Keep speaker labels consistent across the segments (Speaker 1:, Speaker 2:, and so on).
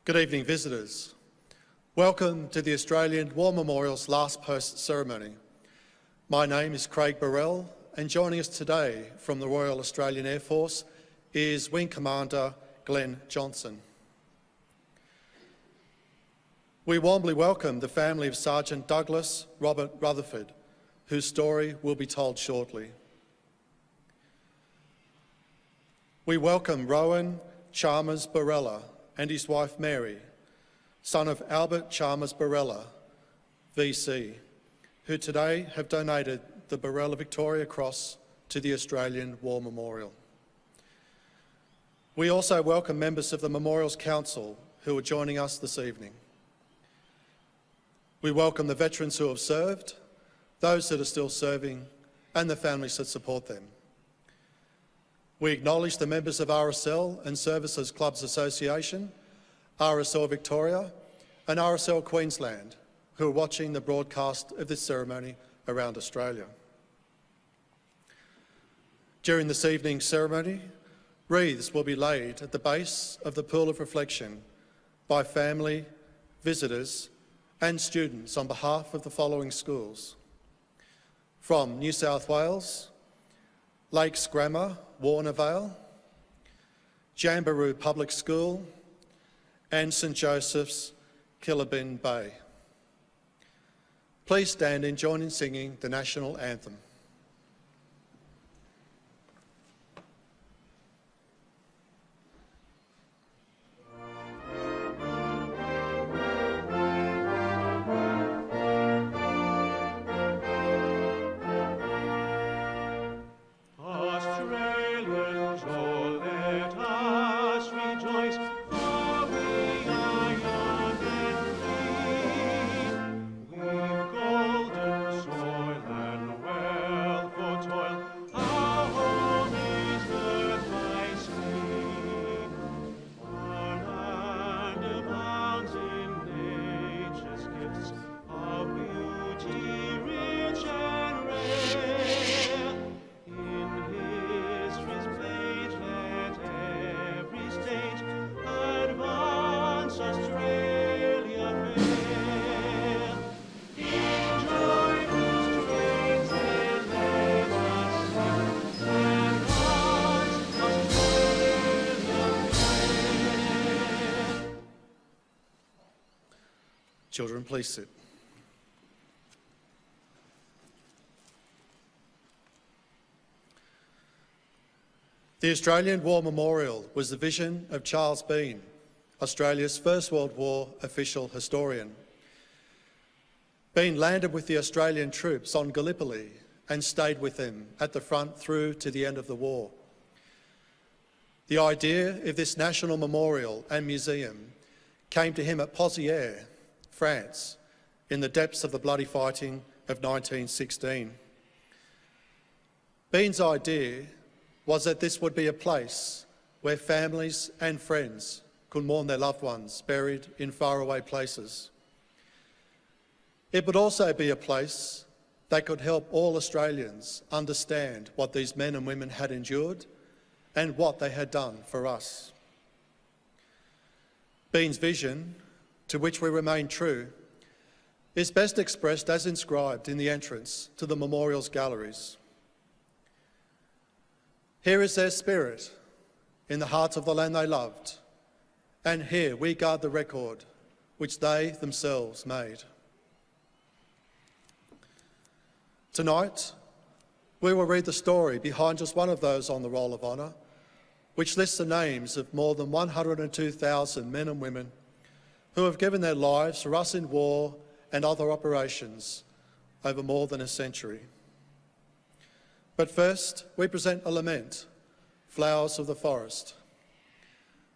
Speaker 1: Good evening, visitors. Welcome to the Australian War Memorial's last post ceremony. My name is Craig Burrell, and joining us today from the Royal Australian Air Force is Wing Commander Glenn Johnson. We warmly welcome the family of Sergeant Douglas Robert Rutherford, whose story will be told shortly. We welcome Rowan Chalmers Barella and his wife Mary, son of Albert Chalmers Barella, VC, who today have donated the Barella Victoria Cross to the Australian War Memorial. We also welcome members of the Memorials Council who are joining us this evening. We welcome the veterans who have served, those that are still serving, and the families that support them. We acknowledge the members of RSL and Services Clubs Association, RSL Victoria and RSL Queensland, who are watching the broadcast of this ceremony around Australia. During this evening's ceremony, wreaths will be laid at the base of the Pool of Reflection by family, visitors and students on behalf of the following schools. From New South Wales, Lakes Grammar, Warnervale, Jamberoo Public School and St Joseph's, Killabin Bay. Please stand and join in singing the National Anthem. Children, please sit. The Australian War Memorial was the vision of Charles Bean, Australia's First World War official historian. Bean landed with the Australian troops on Gallipoli and stayed with them at the front through to the end of the war. The idea of this national memorial and museum came to him at Pozières, France, in the depths of the bloody fighting of 1916. Bean's idea was that this would be a place where families and friends could mourn their loved ones buried in faraway places. It would also be a place that could help all Australians understand what these men and women had endured and what they had done for us. Bean's vision, to which we remain true, is best expressed as inscribed in the entrance to the memorial's galleries. Here is their spirit in the heart of the land they loved, and here we guard the record which they themselves made. Tonight, we will read the story behind just one of those on the Roll of Honour, which lists the names of more than 102,000 men and women who have given their lives for us in war and other operations over more than a century. But first, we present a lament, Flowers of the Forest.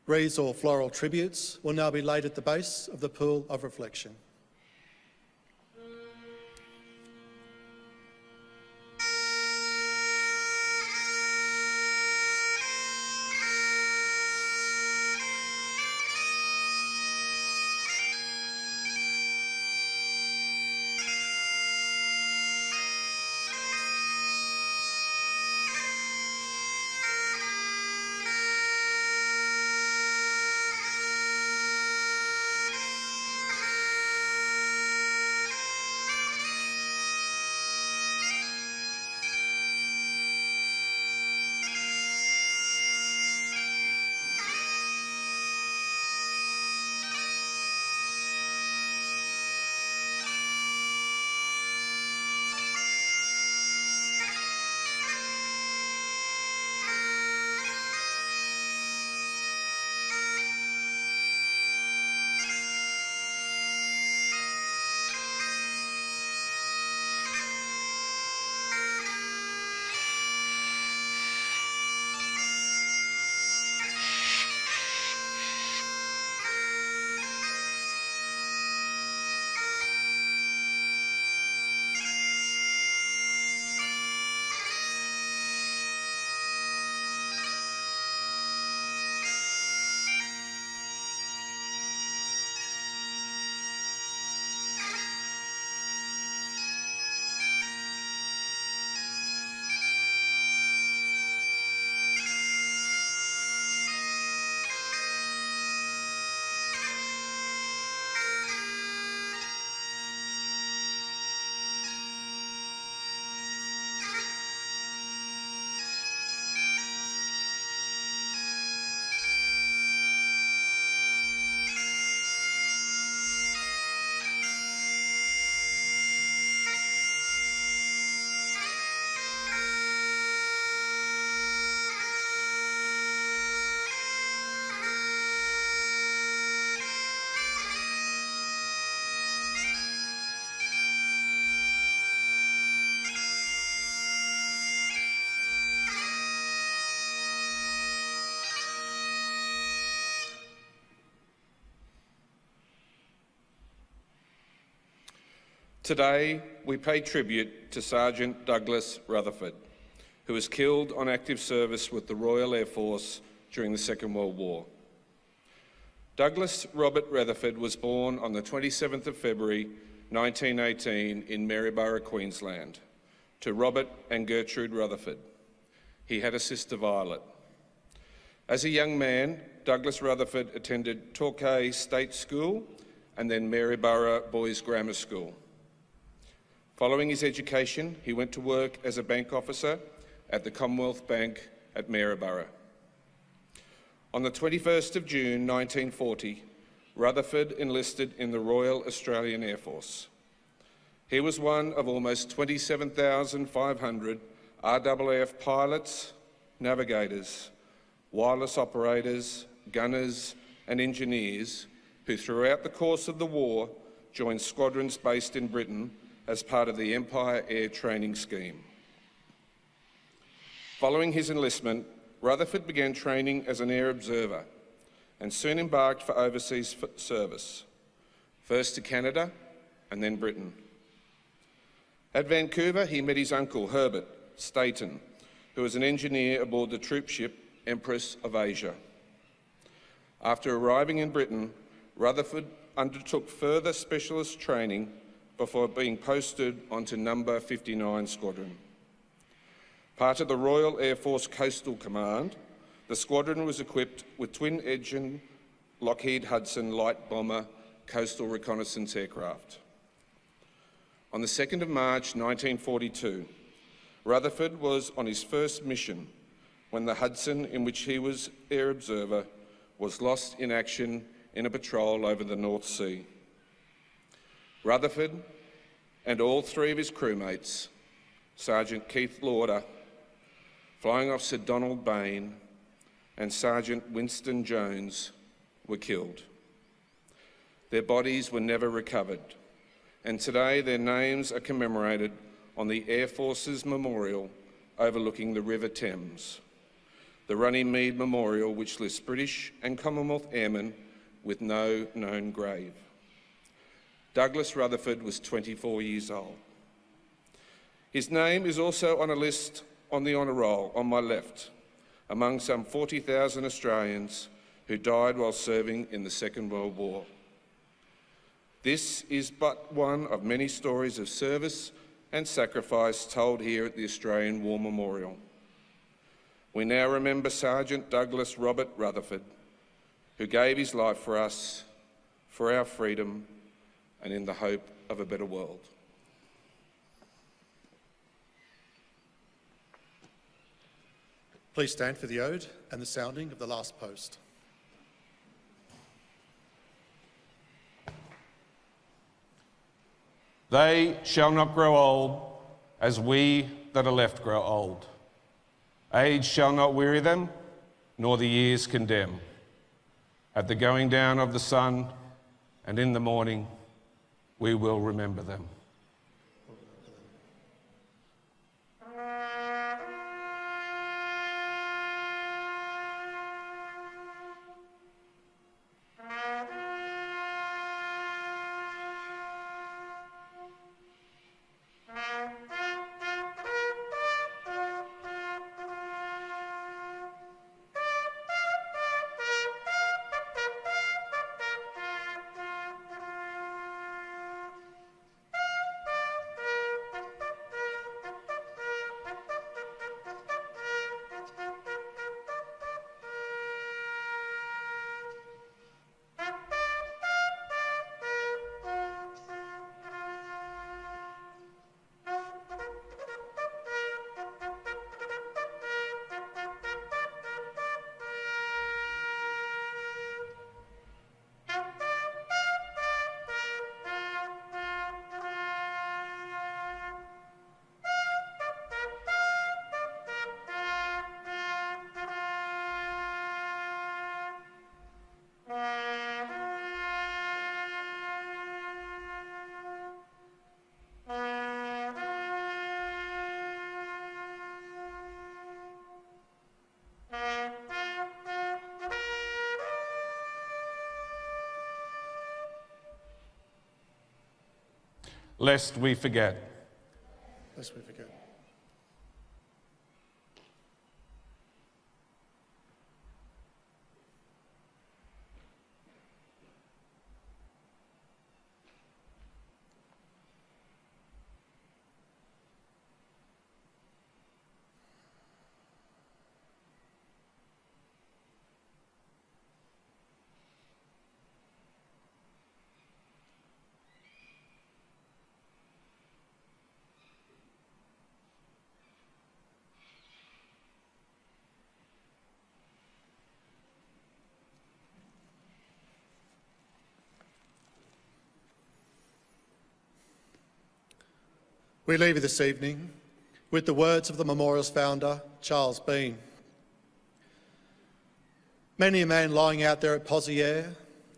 Speaker 1: Wreaths or floral tributes will now be laid at the base of the Pool of Reflection.
Speaker 2: Today, we pay tribute to Sergeant Douglas Rutherford, who was killed on active service with the Royal Air Force during the Second World War. Douglas Robert Rutherford was born on the 27th of February 1918 in Maryborough, Queensland, to Robert and Gertrude Rutherford. He had a sister, Violet. As a young man, Douglas Rutherford attended Torquay State School and then Maryborough Boys Grammar School. Following his education, he went to work as a bank officer at the Commonwealth Bank at Maryborough. On the 21st of June 1940, Rutherford enlisted in the Royal Australian Air Force. He was one of almost 27,500 RAAF pilots, navigators, wireless operators, gunners and engineers who throughout the course of the war joined squadrons based in Britain as part of the Empire Air Training Scheme. Following his enlistment, Rutherford began training as an air observer and soon embarked for overseas service, first to Canada and then Britain. At Vancouver, he met his uncle, Herbert Staton, who was an engineer aboard the troop ship Empress of Asia. After arriving in Britain, Rutherford undertook further specialist training before being posted onto Number 59 Squadron. Part of the Royal Air Force Coastal Command, the squadron was equipped with twin-engine Lockheed Hudson light bomber coastal reconnaissance aircraft. On the 2nd of March 1942, Rutherford was on his first mission when the Hudson, in which he was air observer, was lost in action in a patrol over the North Sea. Rutherford and all three of his crewmates, Sergeant Keith Lauder, Flying Officer Donald Bain and Sergeant Winston Jones, were killed. Their bodies were never recovered, and today their names are commemorated on the Air Force's memorial overlooking the River Thames, the Runnymede Memorial, which lists British and Commonwealth airmen with no known grave. Douglas Rutherford was 24 years old. His name is also on a list on the honour roll on my left, among some 40,000 Australians who died while serving in the Second World War. This is but one of many stories of service and sacrifice told here at the Australian War Memorial. We now remember Sergeant Douglas Robert Rutherford, who gave his life for us, for our freedom, and in the hope of a better world.
Speaker 1: Please stand for the ode and the sounding of the last post.
Speaker 2: They shall not grow old as we that are left grow old. Age shall not weary them, nor the years condemn. At the going down of the sun and in the morning, we will remember them. lest we forget.
Speaker 1: Lest we forget. We leave you this evening with the words of the memorial's founder, Charles Bean. Many a man lying out there at Pozières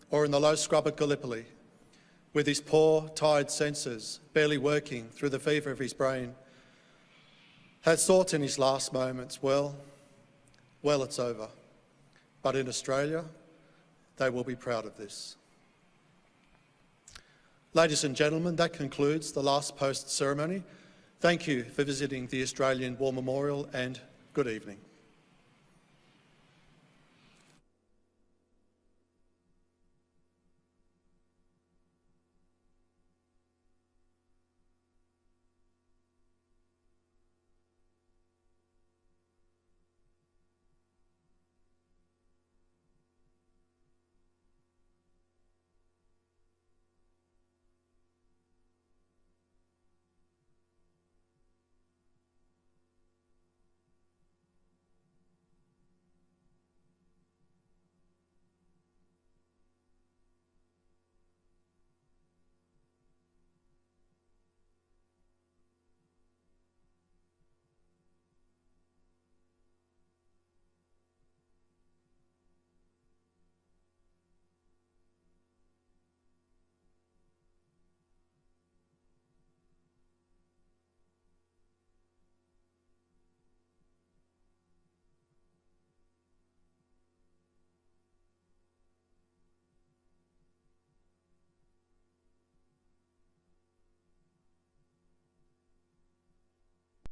Speaker 1: or in the low scrub at Gallipoli, with his poor, tired senses barely working through the fever of his brain, has thought in his last moments, well, it's over. But in Australia, they will be proud of this. Ladies and gentlemen, that concludes the last post ceremony. Thank you for visiting the Australian War Memorial and good evening.